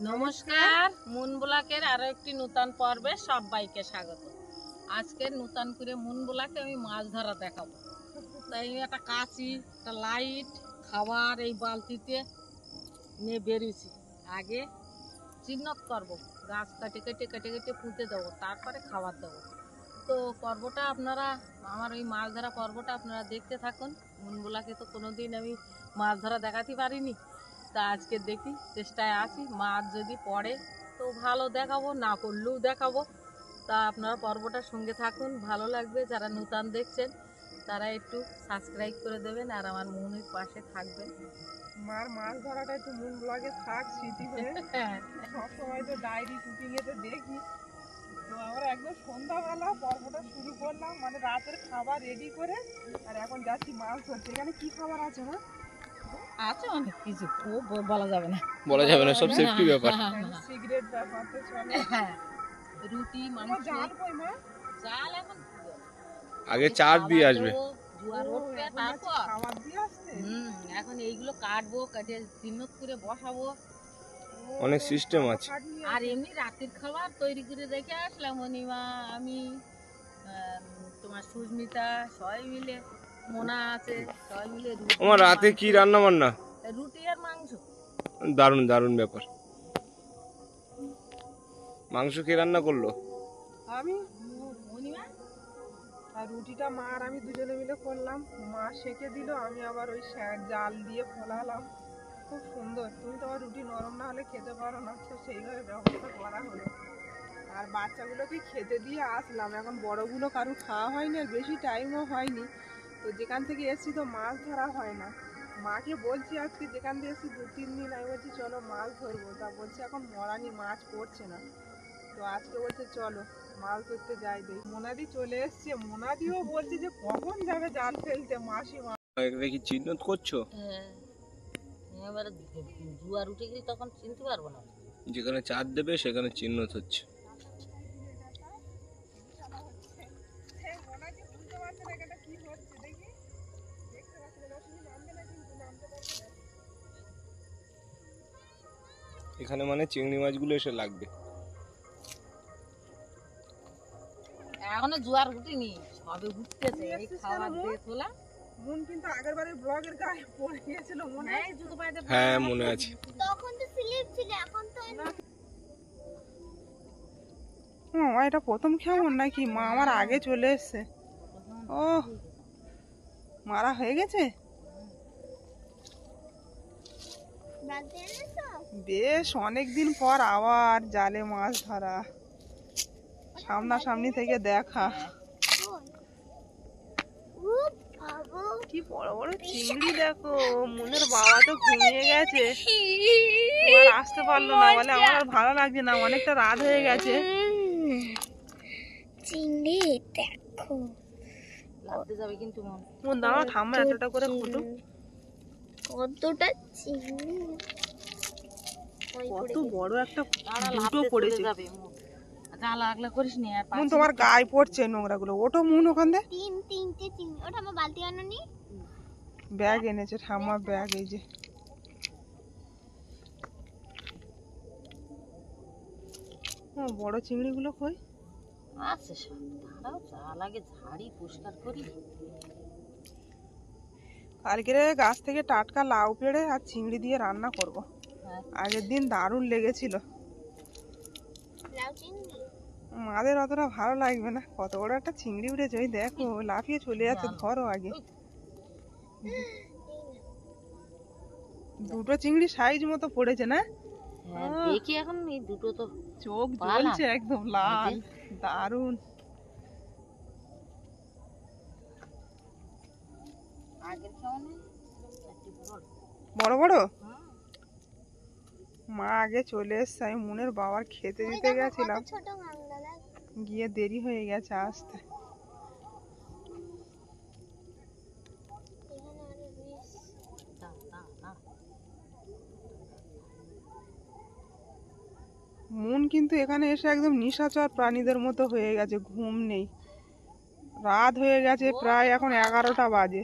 নমস্কার, মুন ব্লকের আরো একটি নতুন পর্বে সবাইকে স্বাগত। আজকে নতুন করে মুন ব্লকে আমি মাছ ধরা দেখাবো। তাই একটা কাঁচি, একটা লাইট, খাবার এই বালতিতে নিয়ে বেরিয়েছি। আগে চিহ্নত করবো, গাছ কেটে কেটে কেটে কেটে পুঁতে দেবো, তারপরে খাবার দেবো। তো পর্বটা আপনারা, আমার ওই মাছ ধরা পর্বটা আপনারা দেখতে থাকুন। মুন ব্লকে তো কোনোদিন আমি মাছ ধরা দেখাতে পারিনি, তা আজকে দেখি, চেষ্টায় আছি। মাছ যদি পড়ে তো ভালো দেখাবো, না পড়লেও দেখাবো। তা আপনারা পর্বটার সঙ্গে থাকুন, ভালো লাগবে। যারা নতুন দেখছেন তারা একটু সাবস্ক্রাইব করে দেবেন আর আমার মনের পাশে থাকবেন। মার মাছ ধরাটা একটু মুন ব্লগে থাক স্মৃতি হয়ে। সবসময় তো ডায়েরি কুকিংয়ে তো দেখি। তো আমরা একদম সন্ধ্যাবেলা পর্বটা শুরু করলাম, মানে রাতের খাবার রেডি করে, আর এখন যাচ্ছি মাছ ধরতে। এখানে কি খাবার আছে না? আছে অনেক কিছু, ও বলা যাবে না, সব সেফটি ব্যাপার। সিগারেট ব্যাপার তো চলে। হ্যাঁ, রুটি, মাংস, জাল কই মা? জাল এখন আগে চার দিয়ে আসবে, জোয়ার উঠবে, তারপর খাবার দিয়ে আসছে। এখন এইগুলো কাটবো, কেটে চিহ্নত করে বসাবো। অনেক সিস্টেম আছে। আর এমনি রাতের খাবার তৈরি করে রেখে আসলাম অনিমা, আমি, তোমার সুস্মিতা, সবাই মিলে, মোনা আছে, সবাই মিলে আমার রাতে কি রান্না বান্না? রুটি আর মাংস। দারুণ দারুণ ব্যাপার। মাংস কে রান্না করলো? আমি। অনিমা আর রুটিটা মা আর আমি দুজনে মিলে করলাম। মা সেঁকে দিল, আমি আবার ওই জাল দিয়ে ফোলালাম। খুব সুন্দর। তুমি তো আবার রুটি নরম না হলে খেতে পারো না, তো সেইভাবে ব্যবস্থা করা হলো। আর বাচ্চাগুলোকে খেতে দিয়ে আসলাম। এখন বড়গুলো কারো খাওয়া হয়নি, আর বেশি টাইমও হয়নি। তো যেখান থেকে এসছি তো মাছ ধরা হয় না। মাকে বলছি আজকে যেখান থেকে এসছি 2-3 দিন, আমি বলছি চলো মাছ ধরবো। তা বলছে এখন মরানি মাছ পড়ছে না। তো আজকে বলছে চলো মাছ ধরতে যাই। দেখ মোনাদি চলে এসছে। মোনাদিও বলছে যে কখন যাবে জাল ফেলতে মাসিমা। কি চিহ্নত করছো? এবারে জুয়ার উঠে গেলে তখন চিনতে পারবো না। যেখানে চার দেবে সেখানে চিহ্নত হচ্ছে। এখানে মানে চিংড়ি মাছগুলো এসে লাগবে। এখনো জোয়ার উঠেনি, সবে উঠতেছে। এই খাবার দিয়ে তোলা। মন কিন্তু আগেরবারে ব্লগের গায়ে পড়ে গিয়েছিল মনে হয়। জুতো পাইতে হ্যাঁ মনে আছে। তখন তো স্লিপ ছিল, এখন তো মা এটা প্রথম কেমন নাকি? মা আমার আগে চলে এসছে। ও মারা হয়ে গেছে বেশ অনেকদিন পর আবার জালে মাছ ধরা, সামনাসামনি থেকে দেখা। কি বড় বড় চিংড়ি দেখো। মনের বাবা তো ঘুমিয়ে গেছে, আর আসতে পারলো না, বলে আমার আর ভালো লাগছে না, অনেকটা রাত হয়ে গেছে। চিংড়ি দেখো লাগতে যাবে কিন্তু মন দাঁড়া, ঠাম্মা এতটা করে ফুটুক। কতটা চিংড়ি, কত বড় একটা দুটো পড়েছে। জাল আগলা করিস নি। আর মন তোমার গায়ে পড়ছে নোংরা গুলো। ওটো মন ওখান থেকে। তিনটে চিংড়ি। ওটা আমার বালতি আনোনি? ব্যাগ এনেছে ঠাম্মা, ব্যাগ এই যে। বড় চিংড়ি গুলো কই আছে সব? দাঁড়াও, জাল আগে ঝাড়ি পরিষ্কার করি। কালকে গাছ থেকে টাটকা লাউ পেড়ে আর চিংড়ি দিয়ে রান্না করব। আগের দিন দারুণ লেগেছিল। লাউ চিংড়ি মাদের অতটা ভালো লাগবে না। কত বড় একটা চিংড়ি উঠেছে, ওই দেখো লাফিয়ে চলে যাচ্ছে। ধরো আগে। দুটো চিংড়ি সাইজ মতো পড়েছে না? দেখি এখন এই দুটো তো চোখ জ্বলছে একদম লাল, দারুণ। বড় বড়। মা আগে চলে এসছে, আমি মুনের বাবার খেতে দিতে গেছিলাম, গিয়ে দেরি হয়ে গেছে আসতে। মন কিন্তু এখানে এসে একদম নিশাচর প্রাণীদের মতো হয়ে গেছে, ঘুম নেই। রাত হয়ে গেছে প্রায়, এখন 11টা বাজে।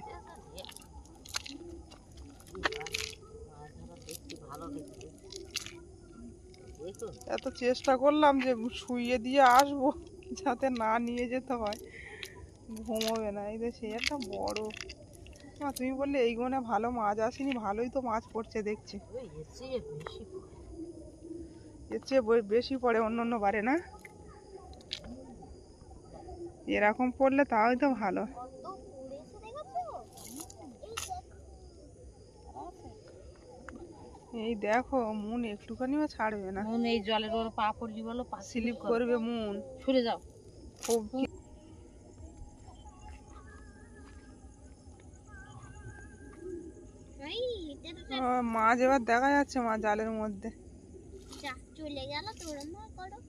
এত চেষ্টা করলাম যে শুইয়ে দিয়ে আসবো যাতে না নিয়ে যেতে হয়, ঘুমোবে না। এই যে সেই একটা বড় মা, তুমি বললে এই গনে ভালো মাছ আসেনি, ভালোই তো মাছ পড়ছে দেখছি। এর চেয়ে বেশি পড়ে অন্য অন্য বারে না, এরকম পড়লে তাই তো ভালো। এই দেখো মুন একটুখানিও ছাড়বে না, মুন এই জলের ওর পা পড়লি বলো, পা স্লিপ করবে মুন। সরে যাও। খুব মাছ এবার দেখা যাচ্ছে মা জালের মধ্যে। চলে গেল তোরমা করো,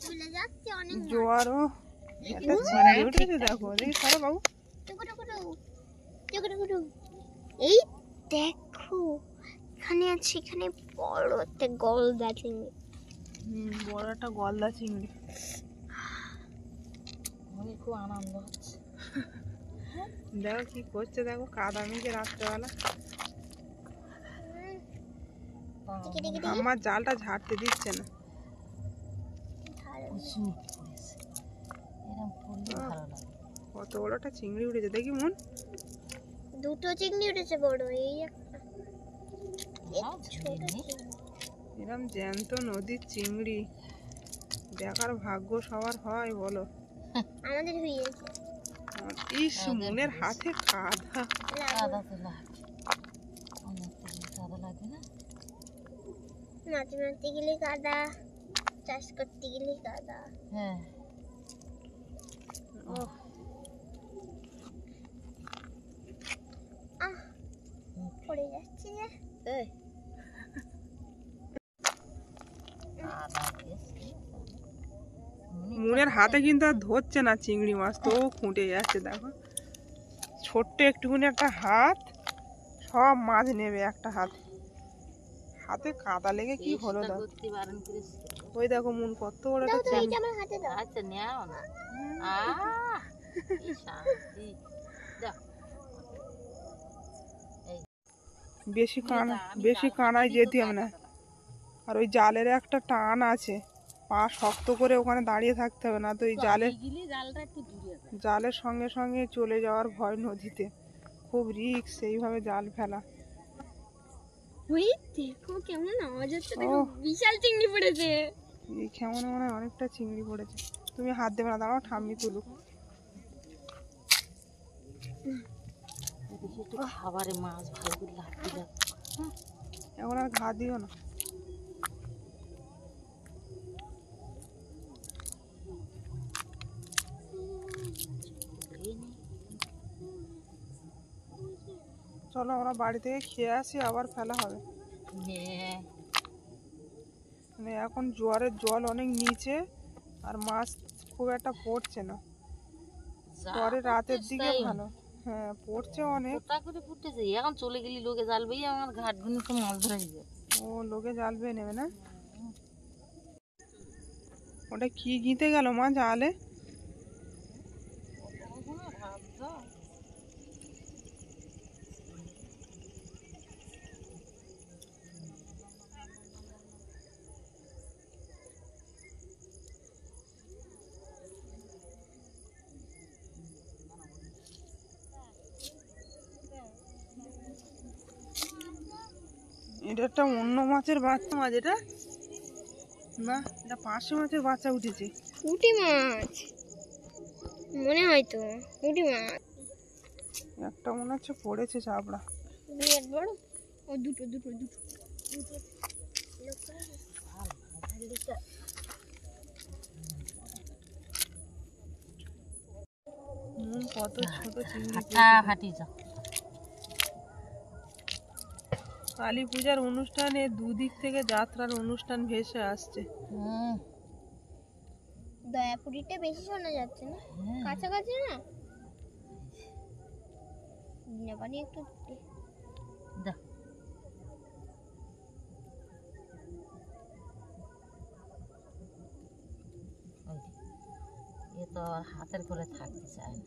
চলে যাচ্ছে অনেক জোয়ারও একটা চিংড়ি উঠেছে, দেখো দেখি সরো বাবু। এই দেখো এখানে আছে, এখানে বড় একটা গলদা চিংড়ি। বড় একটা গলদা চিংড়ি। মনে খুব আনন্দ হচ্ছে। দেখো কি করছে, দেখো কাদা মেঘে রাত্রেবেলা। আমার জালটা ঝাড়তে দিচ্ছে না। কত বড় একটা চিংড়ি উঠেছে দেখি মন। দুটো চিংড়ি উঠেছে বড়, এই একটা ছোট এরম জ্যান্ত নদীর চিংড়ি দেখার ভাগ্য সবার হয় বলো? আমাদের হয়েছে। ইস মনের হাতে কাদা। কাদা তো লাগে, অনেক কাদা লাগে না? মাছ মারতে গেলে কাদা, চাষ করতে গেলে কাদা। হ্যাঁ। পড়ে যাচ্ছে যে। মনের হাতে কিন্তু আর ধরছে না চিংড়ি মাছ, তো খুঁটে যাচ্ছে দেখো। ছোট্ট একটুখানি একটা হাত, সব মাছ নেবে একটা হাত। হাতে কাদা লেগে কি হলো দাও। ওই দেখো মন কত বড় একটা চিংড়ি। আমার হাতে দাও। আচ্ছা নেও না। বেশি কানায় যেতে হবে না। আর ওই জালের একটা টান আছে, পা শক্ত করে ওখানে দাঁড়িয়ে থাকতে হবে না, তো ওই জালের সঙ্গে সঙ্গে চলে যাওয়ার ভয় নদীতে। খুব রিস্ক এইভাবে জাল ফেলা। ওই দেখো কেমন আওয়াজ হচ্ছে, দেখো বিশাল চিংড়ি পড়েছে। এই কেমন মনে হয় অনেকটা চিংড়ি পড়েছে। তুমি হাত দেবে না, দাঁড়াও ঠাম্মি তুলুক। খাবারে মাছ ভালো করে লাগতে যাচ্ছে। এখন আর ঘা দিও না। চলো আমরা বাড়ি থেকে খেয়ে আসি, আবার ফেলা হবে। মানে এখন জোয়ারের জল অনেক নিচে, আর মাছ খুব একটা পড়ছে না। পরে রাতের দিকে ভালো, হ্যাঁ পড়ছে অনেক। করে ফুটেছে, এখন চলে গেলি লোকে জাল বেয়ে আমার ঘাট গুনি তো মাছ ধরে যাবে। ও লোকে জাল বেয়ে নেবে না? ওটা কি গিতে গেল মা জালে? এটা একটা অন্য মাছের বাচ্চা মাছ, এটা না, এটা পার্শে মাছের বাচ্চা উঠেছে। পুঁটি মাছ মনে হয় তো, পুঁটি মাছ একটা মনে হচ্ছে পড়েছে চাপড়া। বিরাট বড়। ও দুটো দুটো দুটো দুটো কত ছোট চিংড়ি। হাঁটি যাও। কালী পূজার অনুষ্ঠানে দুদিক থেকে যাত্রার অনুষ্ঠান ভেসে আসছে। দয়াপুরিটা বেশি শোনা যাচ্ছে না, কাছাকাছি না। পানি একটু দাও। এ তো হাতের করে থাকতে চায় না,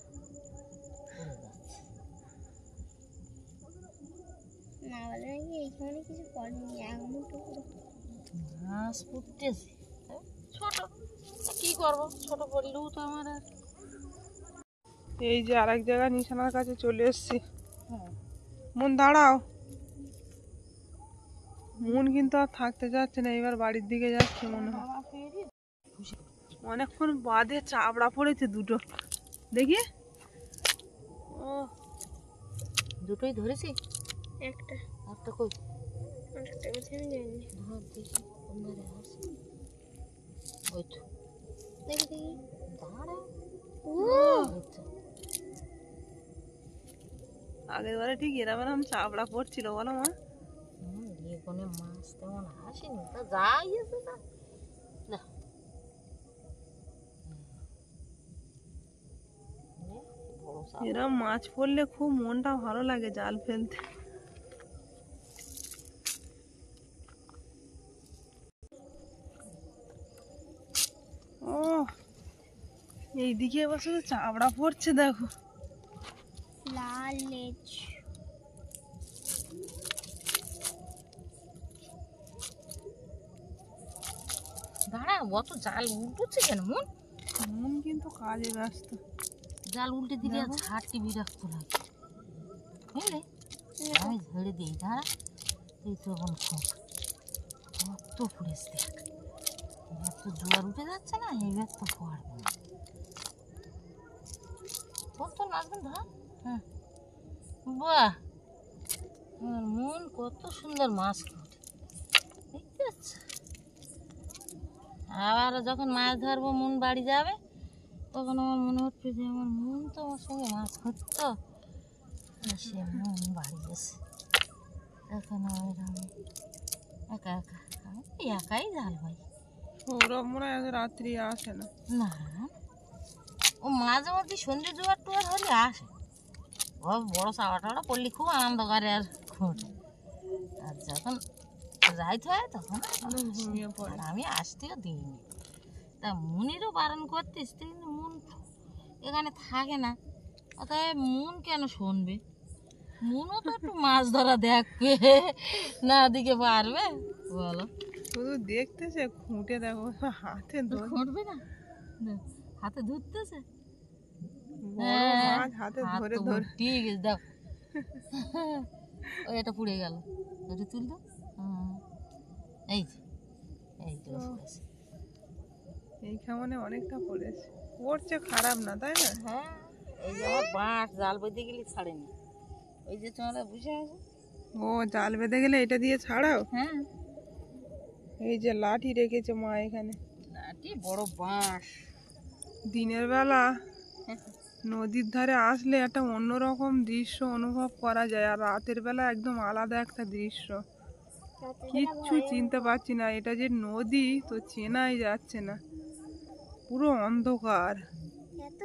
না বলে নাকি এইখানে কিছু করেনি, এক মুঠো মাছ পুড়তেছে ছোট, কি করবো, ছোট পড়লেও তো আমার আর। এই যে আরেক জায়গায় নিশানার কাছে চলে এসেছি। হ্যাঁ। মন দাঁড়াও, মন কিন্তু আর থাকতে যাচ্ছে না, এবার বাড়ির দিকে যাচ্ছে মনে হয়। অনেকক্ষণ বাদে চাবড়া পড়েছে দুটো, দেখি। ও দুটোই ধরেছি। একটা একটা কই? একটা কথা আমি জানি না। ধর দেখি কোন ধারে আছে। ওই তো, দেখি দেখি। দাঁড়া। ও আগের বারে ঠিক এরম চাবড়া পড়ছিল বলো মা। কোনে মাছ তেমন আসেনি, তা যাই আছে তা না। বড় চাপ। এরম মাছ পড়লে খুব মনটা ভালো লাগে জাল ফেলতে। ও এইদিকে এবার শুধু চাবড়া পড়ছে দেখো। লাল লেজ। দাঁড়া, অত জাল উল্টুচ্ছে কেন মন? মন কিন্তু কাজে ব্যস্ত। জাল উল্টে দিলে আর ঝাড়টি বিরক্ত লাগে, বুঝলে? আমি ঝেড়ে দিই, দাঁড়া। এই তো এখন খোঁক কত পড়েছে দেখ, এবার তো জোয়ার উঠে যাচ্ছে না, এবার তো পড়বে না। তোর মাছগুলো ধর। হ্যাঁ, বাহ, আমার মন কত সুন্দর মাছ খাবে, দেখতে পাচ্ছ? আবার যখন মাছ ধরবো, মন বাড়ি যাবে, তখন আমার মনে হচ্ছে যে আমার মন তো আমার সঙ্গে মাছ ধরতো, সে মন বাড়ি গেছে। এখন আমি একা একা, আমি একাই জাল ভাই। সৌরভ মনে হয় আজ রাত্রি আসে না। না, ও মাঝে মধ্যে সন্ধ্যে জোয়ার টুয়ার হলে আসে, ও বড় চাওয়া টাওয়া পড়লে খুব আনন্দ করে আর ঘুরে। আর যখন যাইতে হয় তখন ঘুমিয়ে পড়ে। আর আমি আসতেও দিইনি। তা মনেরও বারণ করতিস, কিন্তু মন এখানে থাকে না, অতএব মন কেন শুনবে? মনও তো একটু মাছ ধরা দেখবে না, দিকে পারবে বলো? শুধু দেখতেছে, খুঁটে দেখো হাতে ধরে। ঘটবে না, হাতে ধরতেছে, বড় মাছ হাতে ধরে ধরে। ঠিক আছে, দাও। ওই এটা পুড়ে গেল, ওটা তুল দাও। এই যে এইগুলো পড়েছে। এই খামনে অনেকটা পড়েছে, পড়ছে খারাপ না, তাই না? হ্যাঁ, এই যে আমার বাঁশ জাল বেঁধে গেলে ছাড়েনি, ওই যে তোমরা বুঝে আছে। ও জাল বেঁধে গেলে এটা দিয়ে ছাড়াও? হ্যাঁ, এই যে লাঠি রেখেছে মা এখানে। লাঠি, বড় বাঁশ। দিনের বেলা নদীর ধারে আসলে একটা অন্যরকম দৃশ্য অনুভব করা যায়, আর রাতের বেলা একদম আলাদা একটা দৃশ্য। কিচ্ছু চিনতে পারছি না, এটা যে নদী তো চেনাই যাচ্ছে না, পুরো অন্ধকার। এত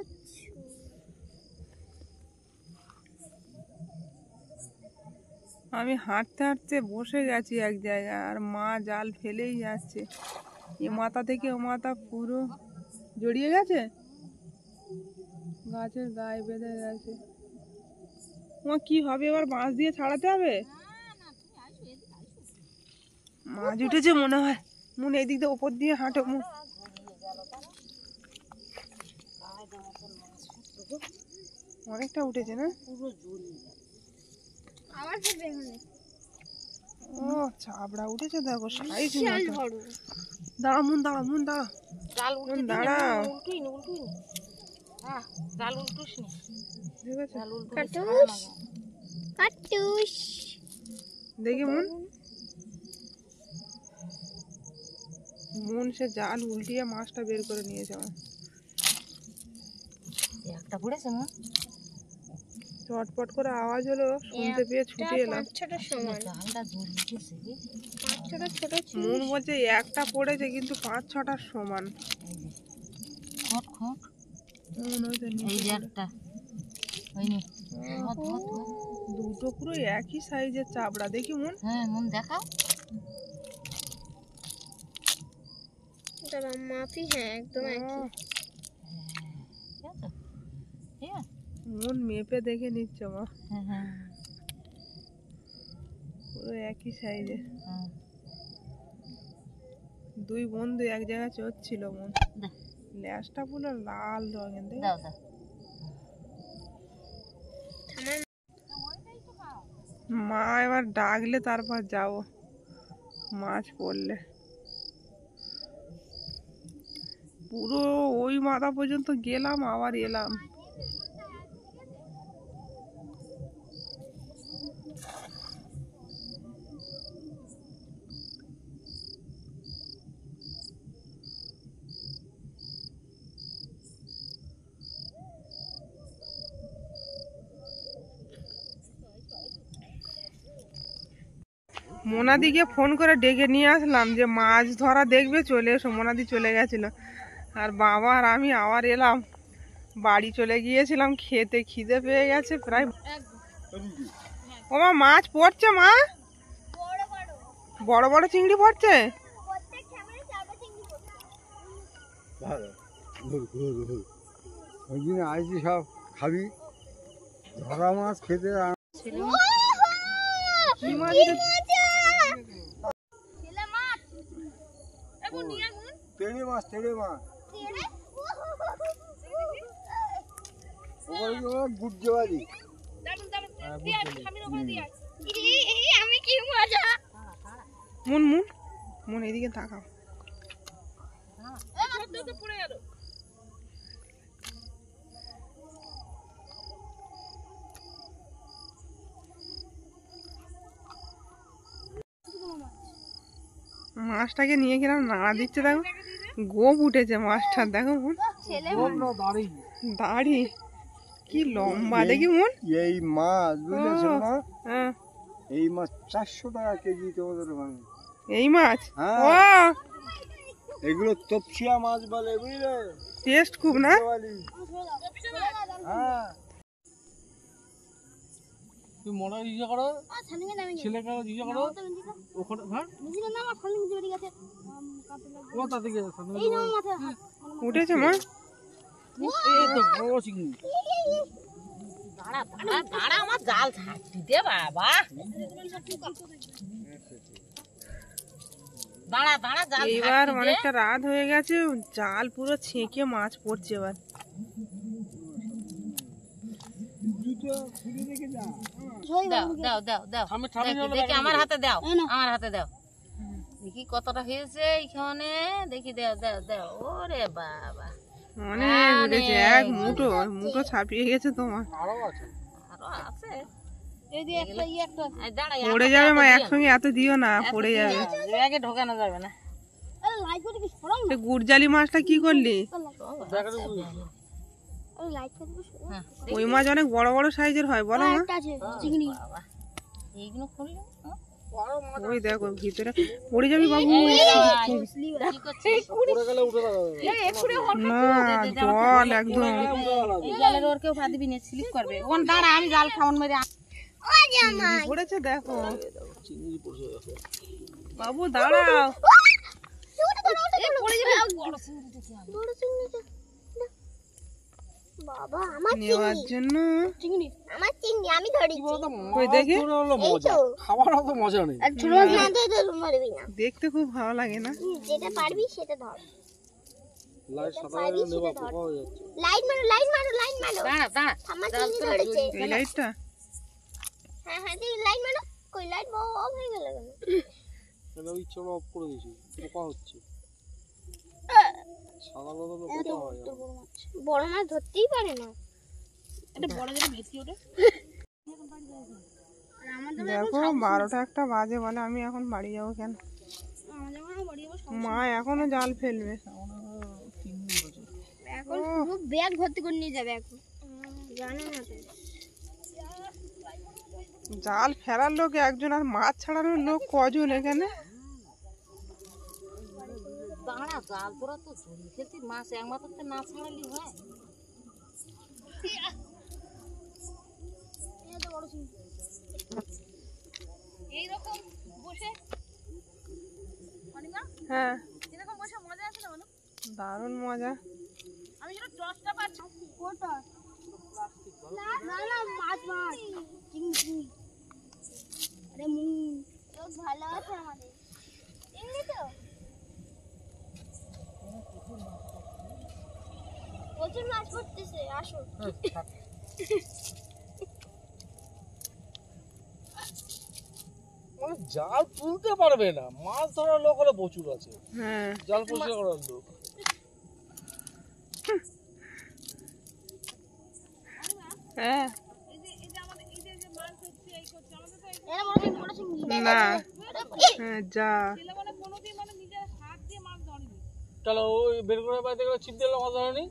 আমি হাঁটতে হাঁটতে বসে গেছি এক জায়গায়, আর মা জাল ফেলেই যাচ্ছে, এ মাথা থেকে ও মাথা পুরো জড়িয়ে গেছে, গাছের গায়ে বেঁধে গেছে। ও কি হবে, এবার বাঁশ দিয়ে ছাড়াতে হবে? মাছ উঠেছে মনে হয়। মন এই দিক দিয়ে ওপর দিয়ে হাঁটো মন। অনেকটা উঠেছে না? আবার ফেলবে এখানে। ও চাবড়া উঠেছে দেখো, সাইজ বিশাল বড়। দাঁড়া মন, দাঁড়া মন, দাঁড়া জাল উল্টে দিই না, দাঁড়াও। উল্টুই না, উল্টুই না। হ্যাঁ, জাল উল্টুস না, ঠিক আছে জাল উল্টুলে কাটুস। ছাড়া না। কাটুস। দেখি মন। মন সে জাল উল্টিয়ে মাছটা বের করে নিয়েছে আমার। একটা পড়েছে না, চটপট করে আওয়াজ হলো, শুনতে পেয়ে ছুটে এলাম। 5-6টা সমান। জালটা জড়িয়েছে রে। 5-6টা ছোট ছিল। মন বলছে একটা পড়েছে, কিন্তু 5-6টার সমান। এই যে খট খট, মন হয়তো এই নিচে যে পড়ে। একটা, ওই নে, ধর ধর ধর। দুটো পুরো একই সাইজের চাবড়া, দেখি মন। হ্যাঁ, মন দেখাও। দাঁড়া মাপি, হ্যাঁ একদম একই। ঠিক আছে, ঠিক আছে। মন মেপে দেখে নিচ্ছে মা, হ্যাঁ হ্যাঁ পুরো একই সাইজের। হ্যাঁ। দুই বন্ধু এক জায়গায় চড়ছিল মন, ল্যাসটা পুরো লাল রঙের। দাও দাও। মা এবার ডাকলে তারপর যাব মাছ পড়লে। পুরো ওই মাথা পর্যন্ত গেলাম আবার এলাম। মোনাদিকে ফোন করে ডেকে নিয়ে আসলাম যে মাছ ধরা দেখবে, চলে এসো। মোনাদি চলে গেছিল, আর বাবা আর আমি আবার এলাম। বাড়ি চলে গিয়েছিলাম খেতে, খিদে পেয়ে গেছে প্রায়। ও মা, মাছ পড়ছে মা, বড় বড় চিংড়ি পড়ছে। আইছি সব খাবি, ধরা মাছ খেতে। কি মাছ? তেড়ে মাছ, তেড়ে মাছ, গুড্ডে বাড়ি। মুন মুন মুন, এদিকে তাকাও। মাছটাকে নিয়ে গেলাম, নাড়া দিচ্ছে, দেখো গোপ উঠেছে মাছটার। দেখো মন, দাড়ি কি লম্বা দেখি মন। এই মাছ বুঝেছো না, হ্যাঁ, এই মাছ 400 টাকা কেজি তোমাদের ওখানে। এই মাছ, ও এগুলো তপসিয়া মাছ বলে, বুঝলে? টেস্ট খুব না। হ্যাঁ, তুই মনে জিজ্ঞাসা করো, ছেলেকে জিজ্ঞাসা করো ওখানে। হ্যাঁ, ও তাতে গেছে উঠেছে মা। এই তো বড় চিংড়ি। দাঁড়া দাঁড়া দাঁড়া, আমার জাল ছাড়তি দে বাবা। দাঁড়া দাঁড়া, জাল এইবার ছাড়তি দে। অনেকটা রাত হয়ে গেছে, জাল পুরো ছেঁকে মাছ পড়ছে এবার। দাও দাও দাও দাও, দেখি আমার হাতে দাও, আমার হাতে দাও, দেখি কতটা হয়েছে এইখানে, দেখি দাও দাও দাও। ওরে বাবা, অনেক উঠেছে, এক মুঠো, মুঠো ছাপিয়ে গেছে তোমার। আরো আছে। দাঁড়া, পড়ে যাবে মা, একসঙ্গে এত দিও না, পড়ে যাবে। ব্যাগে ঢোকানো যাবে না। সে গুড়জালি মাছটা কি করলি? হ্যাঁ, ওই মাছ অনেক বড় বড় সাইজের হয়, বলো মা। বাবা, এইগুলো খুললে ওই দেখো ভিতরে, পড়ে যাবি বাবু। কি করছিস? না, জল একদম। এই জালের ওর কেউ পা দিবি না, স্লিপ করবে। ওখান দাঁড়া, আমি জাল খাওয়ান মেরে পড়েছে দেখো বাবু, দাঁড়াও। বাবা আমার নেওয়ার জন্য চিংড়ি, আমার চিংড়ি আমি ধরেছি। ওই দেখে খাবার অত মজা নেই। আর ছোট মাছ না ধরে তো মারবি না, দেখতে খুব ভালো লাগে না। যেটা পারবি সেটা ধর। লাইট সাদা নেবা পোকা হয়ে যাচ্ছে। লাইট মারো, লাইট মারো, লাইট মারো। দাঁড়া দাঁড়া, আমার চিংড়ি ধরেছে। এই লাইটটা হ্যাঁ হ্যাঁ, তুই লাইট মারো। কই লাইট অফ হয়ে গেল কেন? কেন ইচ্ছে অফ করে দিয়েছি, পোকা হচ্ছে। সাদা লোক পোকা হয়। বড় মাছ ধরতেই পারে না। দেখো 12টা একটা বাজে, বলে আমি এখন বাড়ি যাবো কেন? মা এখনো জাল ফেলবে। এখন পুরো ব্যাগ ভর্তি করে নিয়ে যাবে এখন, জানো না তো। জাল ফেলার লোক একজন, আর মাছ ছাড়ানোর লোক কজন এখানে? দাঁড়া, জাল তোরা তো ঝুড়ি খেলছিস, মাছ একমাত্র তো না ছাড়ালি হয়। এইরকম বসে হ্যাঁ, এরকম বসে মজা আছে না বলো? দারুণ মজা। আমি যেন টসটা পাচ্ছি। কোটা না না মাছ মাছ চিংড়ি। আরে মুন তো ভালো আছে আমাদের চিংড়ি তো। প্রচুর মাছ পড়তেছে, আসো। মানে জাল তুলতে পারবে না, মাছ ধরার লোক হলে প্রচুর আছে, হ্যাঁ জাল পরিষ্কার করার লোক। হ্যাঁ এরা মনে হয় বড় চিংড়ি। না হ্যাঁ যা চলো ওই বেলগুড়া বাড়িতে গেলে ছিপ দিয়ে মাছ ধরেনি।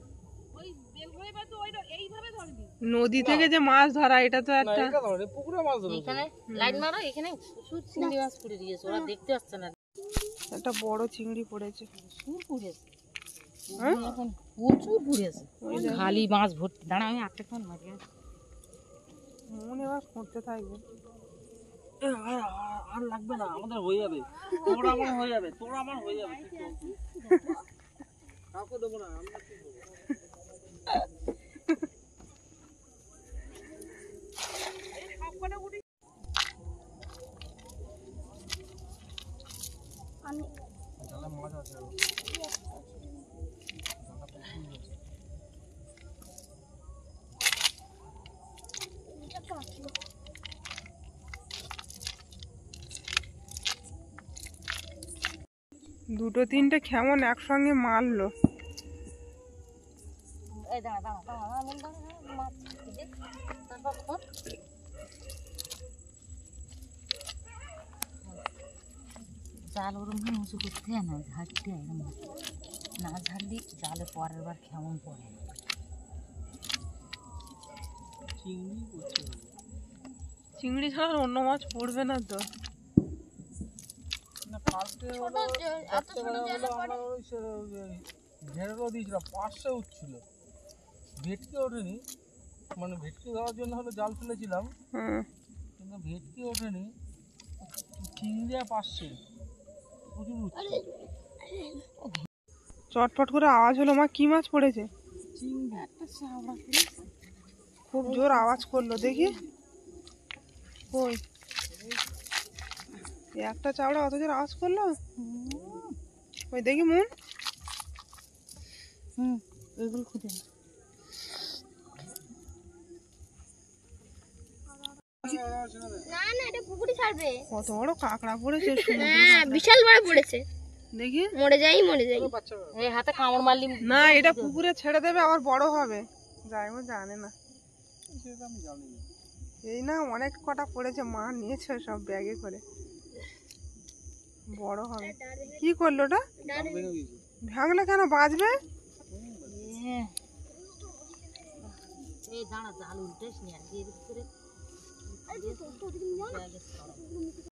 নদী থেকে যে মাছ ধরা এটা তো না একটা এটা ধরেনি, পুকুরে মাছ ধরে। এখানে লাইট মারো, এখানে প্রচুর চিংড়ি মাছ পড়ে দিয়েছে, ওরা দেখতে পাচ্ছে না। একটা বড় চিংড়ি পড়েছে। প্রচুর পড়েছে, হ্যাঁ? এখন প্রচুর পড়েছে, খালি মাছ ভর্তি। দাঁড়া আমি আটটা খান মারি। মনে হয় করতে থাকবে। আর লাগবে না, আমাদের হয়ে যাবে, তোরা আমার হয়ে যাবে, তোরা আমার হয়ে যাবে। কাউকে দেবো না, আমরা কি করবো? মাছ আছে। দুটো তিনটে কেমন একসঙ্গে মারলো। এই দাঁড়া দাঁড়া দাঁড়া মাছ দেখ, তারপর খোল। জাল ওরম উঁচু করতে হয় না, ঝাড়তে হয় না, না ঝাড়লে জালে পরের বার কেমন পড়ে। চিংড়ি করতে হবে। চিংড়ি ছাড়া অন্য মাছ পড়বে না তো। না কালকে হলো রাত্রেবেলা হলো আমরা ওই ঝেড়েও দিয়েছিলাম, 500 উঠছিল, ভেটকি ওঠেনি। মানে ভেটকি ধরার জন্য হলো জাল ফেলেছিলাম, হ্যাঁ কিন্তু ভেটকি ওঠেনি, চিংড়ি 500 প্রচুর উঠছে। চটপট করে আওয়াজ হলো। মা কি মাছ পড়েছে? চিংড়ি একটা চাওড়া খুব জোর আওয়াজ করলো, দেখি কই একটা চাওড়া অত জোর আওয়াজ করলো। ওই দেখি মন। এগুলো খুঁজে না না, এটা পুকুরে ছাড়বে। কত বড় কাঁকড়া পড়েছে, হ্যাঁ বিশাল বড় পড়েছে। দেখি। মরে যাই। এই হাতে কামড় মারলি। না এটা পুকুরে ছেড়ে দেবে, আবার বড় হবে। যাই হোক জানে না, সেটা আমি জানি না। এই না অনেক কটা পড়েছে, মা নিয়েছে সব ব্যাগে করে। বড় হবে। কি করলো ওটা? ভেঙে দিয়েছি। ভাঙলে কেন, বাজবে? এই দাঁড়া, জাল উল্টেস নি আর এর ভিতরে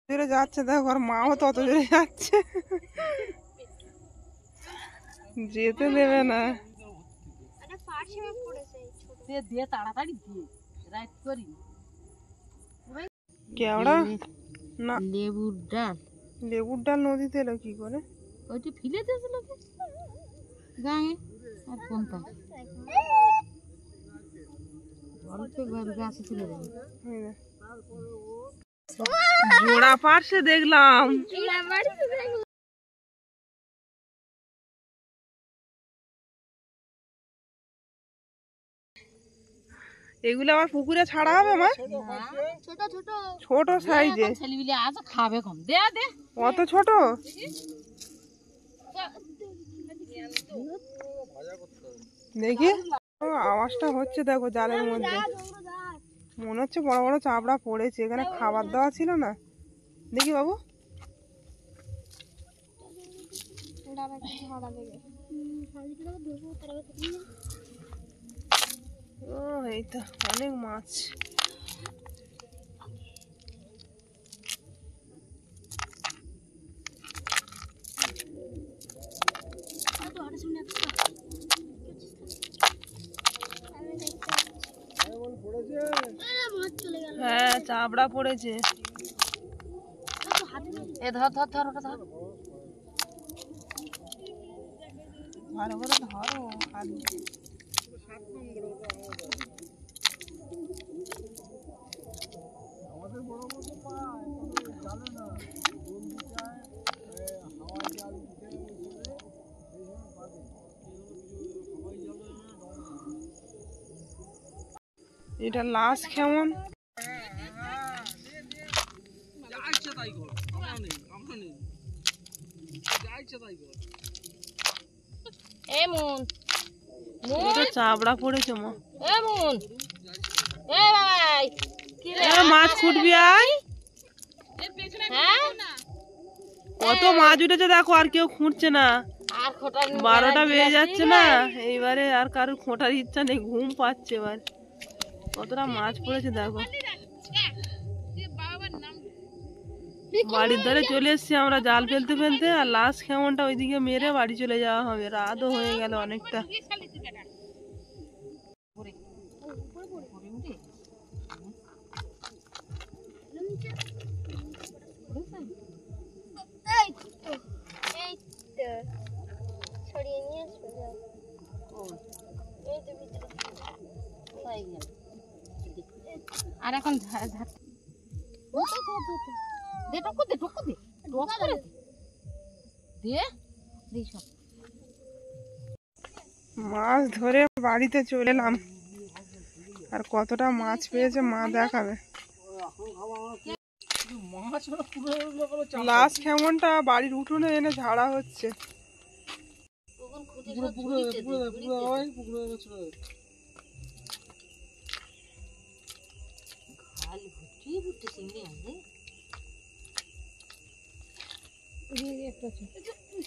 জোরে যাচ্ছে, দেখো আর মাও তত জোরে যাচ্ছে, যেতে দেবে না। দিয়ে তাড়াতাড়ি দিয়ে রাইট করি। কেওড়া না, লেবুর ডাল। লেবুর ডাল নদীতে এলো কি করে? ওইটা ফিলে দিয়েছিল গায়ে আর কোনটা অল্প গাছে তুলে দেবে। জোড়া পার্শ্বে দেখলাম। এগুলো আবার পুকুরে ছাড়া হবে মা? ছোট সাইজে ছেলেবিলে আছে, খাবে কম। দে দে অত ছোট? দেখি ও, আওয়াজটা হচ্ছে দেখো জালের মধ্যে। মনে হচ্ছে বড় বড় চাপড়া পড়েছে। এখানে খাবার দেওয়া ছিল না। দেখি বাবু। ও এই তো অনেক মাছ। হ্যাঁ চাপড়া পড়েছে। এ ধর ধর ধর ওটা ধর। ভালো করে ধরো। আমাদের বড় বড় পায়, জানে না বন্ধু চায়, হাওয়াই জাল দিতে এই সময় পাবে। হাওয়াই জাল এটা লাশ কেমন? যা ইচ্ছা তাই কর, আমরা নেই যা ইচ্ছা তাই কর। এ মুন এটা চাবড়া পড়েছে মা। এ মুন এ বাবাই কি রে মাছ খুঁটবি আয়। হ্যাঁ কত মাছ উঠেছে দেখো, আর কেউ খুঁটছে না। আর খোটার 12টা বেজে যাচ্ছে না, এইবারে আর কারোর খোঁটার ইচ্ছা নেই, ঘুম পাচ্ছে এবার। কতটা মাছ পড়েছে দেখো। বাড়ির ধারে চলে এসছি আমরা জাল ফেলতে ফেলতে, আর লাশ কেমনটা ওইদিকে মেরে বাড়ি চলে যাওয়া হবে। রাতও হয়ে গেল অনেকটা। এই তো ছড়িয়ে নিয়ে আসবে। এই তো ভিতরে আর এখন দে টুকু দে টুকু দে টক করে দে দে সব মাছ ধরে বাড়িতে চলে এলাম, আর কতটা মাছ পেয়েছে মা দেখাবে। মাছ পুরো লাশ কেমনটা বাড়ির উঠোনে এনে ঝাড়া হচ্ছে।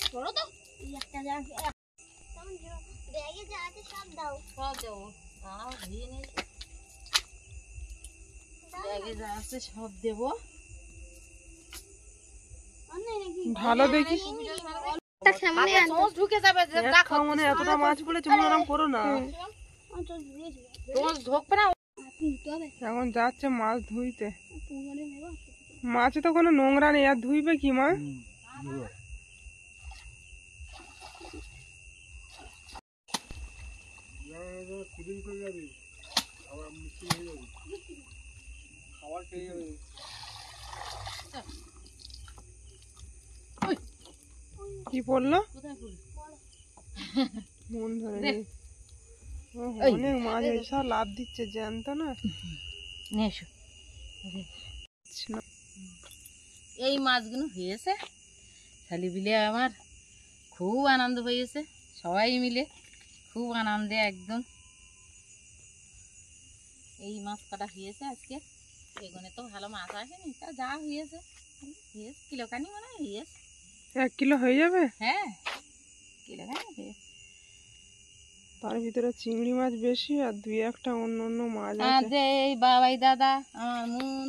ছড়ো তো একটা জায়গা ব্যাগে যা আছে সব দাও। সব দেবো তারাও ধুয়ে নিয়েছি ব্যাগে যা আছে সব দেবো ভালো দেখি। সামনে চামচ ঢুকে যাবে দেখো মনে হয় এতটা মাছ পড়েছে, মনে ওরকম করো না। চামচ ঢুকবে না এখন যাচ্ছে মাছ ধুইতে। মাছে তো কোনো নোংরা নেই, আর ধুইবে কি মা? কি পড়লো? মন ধরে নি। অনেক মাছ হয়েছে, সব লাভ দিচ্ছে জ্যান্ত না। নেশো এই মাছগুলো হয়েছে খালি বিলে আমার খুব আনন্দ হয়েছে, সবাই মিলে খুব আনন্দে একদম এই মাছ কাটা হয়েছে আজকে। এগুলো তো ভালো মাছ আসেনি, তা যা হয়েছে কিলোখানি মনে হয় হয়েছে। 1 কিলো হয়ে যাবে? হ্যাঁ কিলোখানি হয়েছে। তার ভিতরে চিংড়ি মাছ বেশি, আর 2-1টা অন্য অন্য মাছ আর আছে। যে এই বাবাই দাদা আমার মুন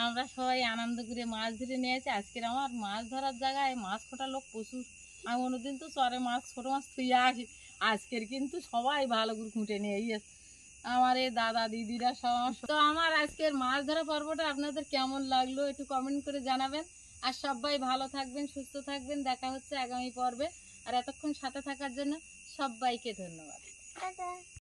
আমরা সবাই আনন্দ করে মাছ ধরে নিয়েছি। আজকের আমার মাছ ধরার জায়গায় মাছ খোটা লোক প্রচুর। আমি অন্যদিন তো চরে মাছ ছোটো মাছ থুয়ে আসি, আজকের কিন্তু সবাই ভালো করে খুঁটে নিয়ে গিয়েছে আমার এই দাদা দিদিরা সব। তো আমার আজকের মাছ ধরা পর্বটা আপনাদের কেমন লাগলো একটু কমেন্ট করে জানাবেন। আর সবাই ভালো থাকবেন, সুস্থ থাকবেন। দেখা হচ্ছে আগামী পর্বে। আর এতক্ষণ সাথে থাকার জন্য সবাইকে ধন্যবাদ।